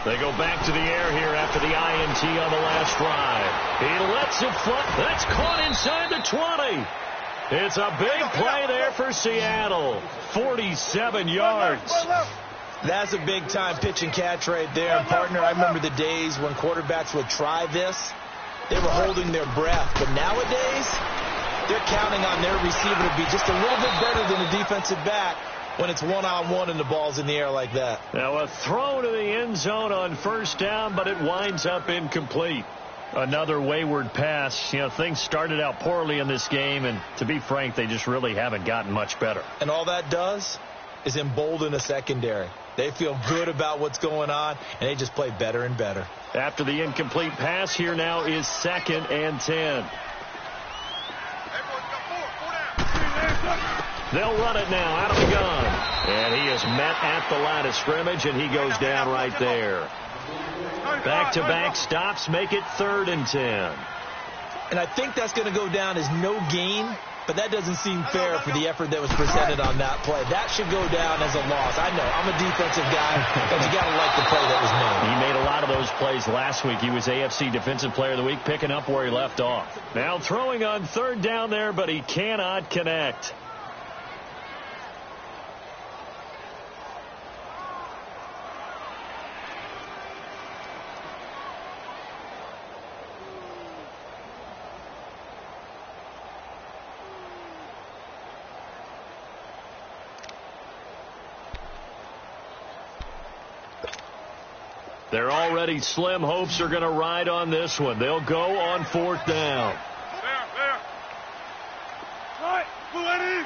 They go back to the air here after the INT on the last drive. He lets it fly. That's caught inside the 20. It's a big play there for Seattle. 47 yards. That's a big-time pitch and catch right there. And, partner, I remember the days when quarterbacks would try this. They were holding their breath. But nowadays, they're counting on their receiver to be just a little bit better than a defensive back when it's one-on-one and the ball's in the air like that. Now a throw to the end zone on first down, but it winds up incomplete. Another wayward pass. You know, things started out poorly in this game, and to be frank, they just really haven't gotten much better. And all that does is embolden a secondary. They feel good about what's going on, and they just play better and better. After the incomplete pass, here now is 2nd and 10. They'll run it now out of the gun. And he is met at the line of scrimmage, and he goes down right there. Back-to-back stops make it 3rd and 10. And I think that's going to go down as no gain, but that doesn't seem fair for the effort that was presented on that play. That should go down as a loss. I know, I'm a defensive guy, but you got to like the play that was made. He made a lot of those plays last week. He was AFC Defensive Player of the Week, picking up where he left off. Now throwing on 3rd down there, but he cannot connect. They're already slim hopes are going to ride on this one. They'll go on 4th down. There. Right. Move it in.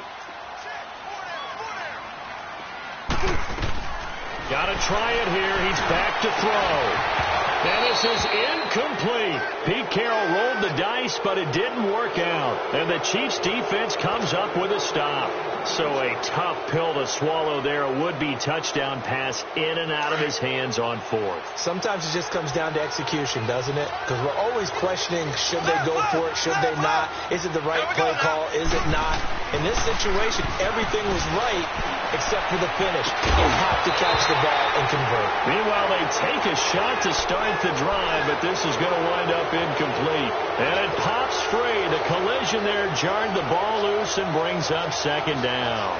Got to try it here. He's back to throw. And this is incomplete. Pete Carroll rolled the dice, but it didn't work out. And the Chiefs defense comes up with a stop. So a tough pill to swallow there. A would-be touchdown pass in and out of his hands on 4th. Sometimes it just comes down to execution, doesn't it? Because we're always questioning, should they go for it, should they not? Is it the right play call? Is it not? In this situation, everything was right except for the finish. You have to catch the ball and convert. Meanwhile, they take a shot to start the drive, but this is going to wind up incomplete. And it pops free. The collision there jarred the ball loose and brings up second down.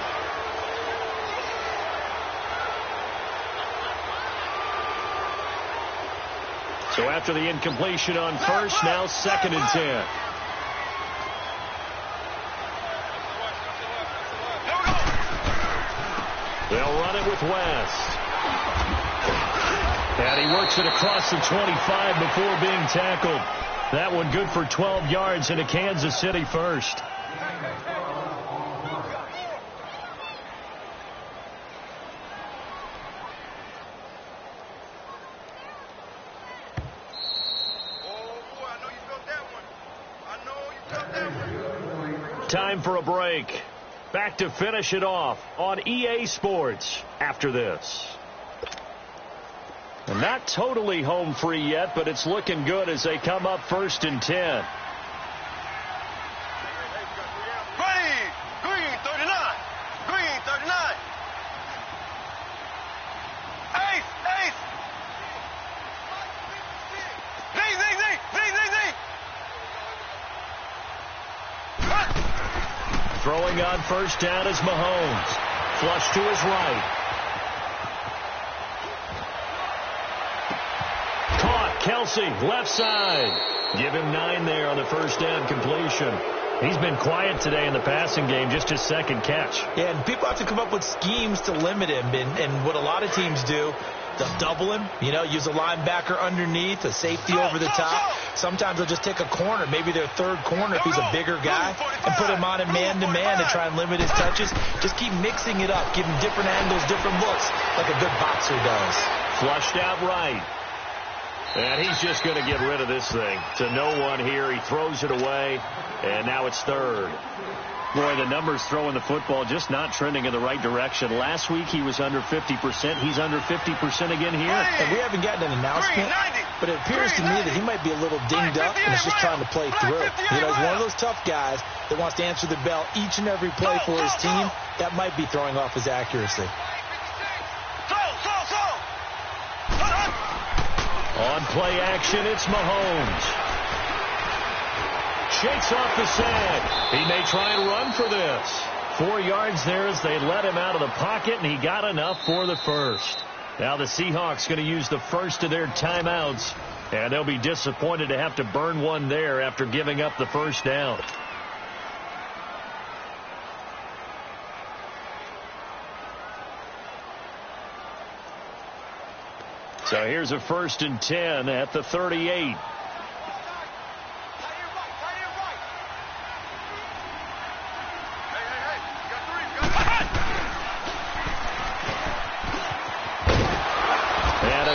So after the incompletion on first, now 2nd and 10. They'll run it with West. And he works it across the 25 before being tackled. That one good for 12 yards into Kansas City first. Time for a break. Back to finish it off on EA Sports after this. And not totally home free yet, but it's looking good as they come up 1st and 10. Green 39. Green 39. Ace. Z. Throwing on first down is Mahomes. Flush to his right. Caught. Kelsey, left side. Give him 9 there on the first down completion. He's been quiet today in the passing game, just his 2nd catch. Yeah, and people have to come up with schemes to limit him. And what a lot of teams do, they'll double him, use a linebacker underneath, a safety over the top. Sometimes they'll just take a corner, maybe their 3rd corner if he's a bigger guy, and put him on a man-to-man to try and limit his touches. Just keep mixing it up, give him different angles, different looks, like a good boxer does. Flushed out right. And he's just going to get rid of this thing. To no one here. He throws it away, and now it's 3rd. Boy, the numbers throwing the football just not trending in the right direction. Last week he was under 50%. He's under 50% again here. And we haven't gotten an announcement, but it appears to me that he might be a little dinged up and is just trying to play through. He's one of those tough guys that wants to answer the bell each and every play for his team. That might be throwing off his accuracy. On play action, it's Mahomes. Shakes off the sand. He may try and run for this. 4 yards there as they let him out of the pocket, and he got enough for the first. Now the Seahawks going to use the first of their timeouts, and they'll be disappointed to have to burn one there after giving up the first down. So here's a 1st and 10 at the 38.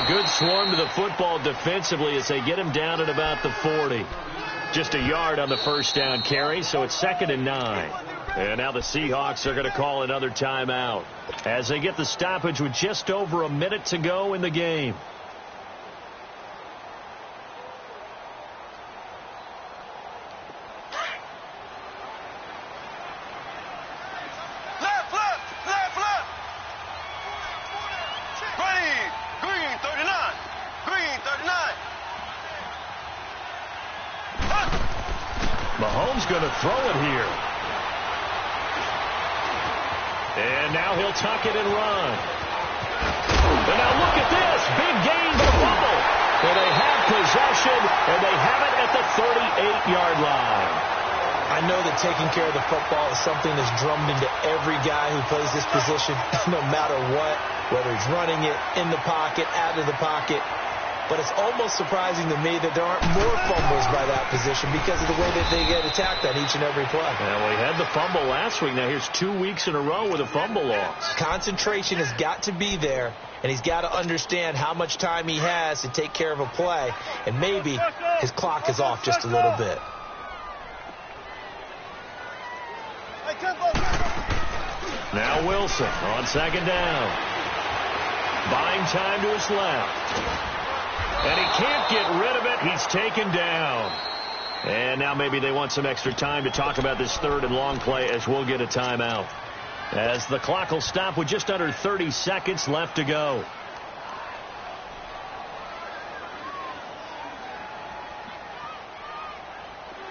Good swarm to the football defensively as they get him down at about the 40. Just a yard on the first down carry, so it's 2nd and 9. And now the Seahawks are going to call another timeout as they get the stoppage with just over a minute to go in the game. Mahomes going to throw it here. And now he'll tuck it and run. And now look at this. Big gain for the fumble. And they have possession, and they have it at the 38-yard line. I know that taking care of the football is something that's drummed into every guy who plays this position, no matter what, whether he's running it, in the pocket, out of the pocket. But it's almost surprising to me that there aren't more fumbles by that position because of the way that they get attacked on each and every play. Well, we had the fumble last week. Now here's 2 weeks in a row with a fumble loss. Concentration has got to be there, and he's got to understand how much time he has to take care of a play, and maybe his clock is off just a little bit. Now Wilson on 2nd down. Buying time to his left. And he can't get rid of it. He's taken down. And now maybe they want some extra time to talk about this third and long play as we'll get a timeout. As the clock will stop with just under 30 seconds left to go.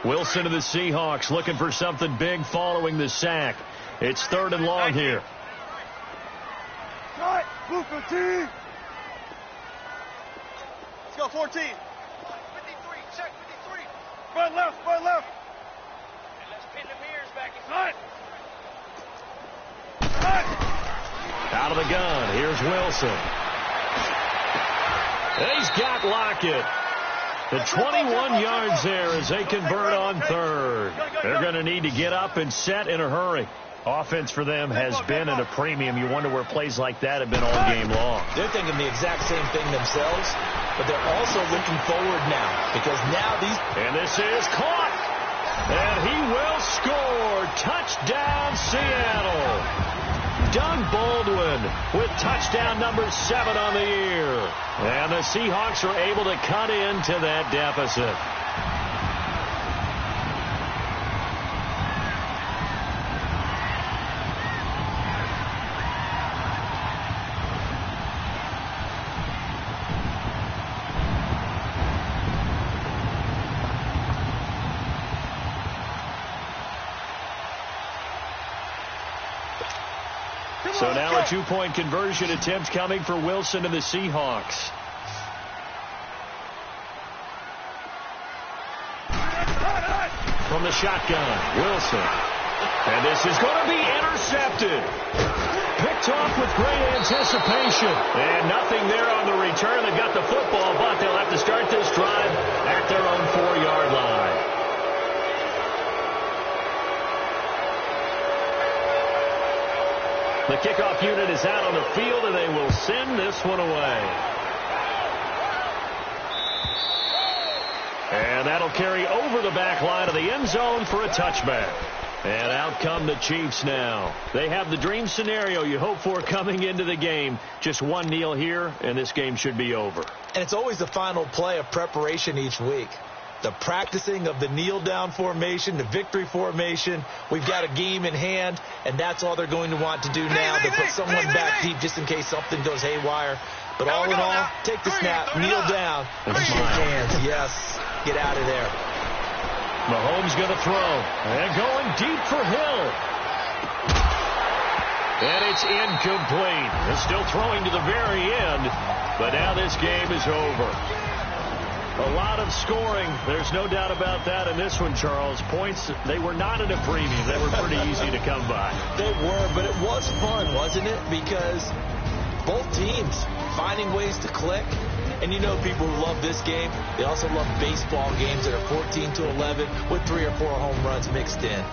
Wilson of the Seahawks looking for something big following the sack. It's third and long here. Cut. Move 15. Let's go 14. 53. Check 53. Front left. Front left. And let's pin the mirrors back in front. Out of the gun. Here's Wilson. He's got Lockett. The 21 yards there as they convert on third. They're going to need to get up and set in a hurry. Offense for them has been at a premium. You wonder where plays like that have been all game long. They're thinking the exact same thing themselves, but they're also looking forward now because now these... And this is caught. And he will score. Touchdown, Seattle. Doug Baldwin with touchdown number 7 on the year. And the Seahawks are able to cut into that deficit. So now a two-point conversion attempt coming for Wilson and the Seahawks. From the shotgun, Wilson. And this is going to be intercepted. Picked off with great anticipation. And nothing there on the return. They've got the football, but they'll have to start this drive at their own 4-yard line. The kickoff unit is out on the field, and they will send this one away. And that'll carry over the back line of the end zone for a touchback. And out come the Chiefs now. They have the dream scenario you hope for coming into the game. Just one kneel here, and this game should be over. And it's always the final play of preparation each week. The practicing of the kneel-down formation, the victory formation. We've got a game in hand, and that's all they're going to want to do now. They'll put someone back deep just in case something goes haywire. But all in all, take the snap, kneel down, and shake hands. Yes, get out of there. Mahomes going to throw. And going deep for Hill. And it's incomplete. They're still throwing to the very end, but now this game is over. A lot of scoring. There's no doubt about that in this one, Charles. Points, they were not at a premium. They were pretty easy to come by. They were, but it was fun, wasn't it? Because both teams finding ways to click. And you know people who love this game, they also love baseball games that are 14-11 with 3 or 4 home runs mixed in.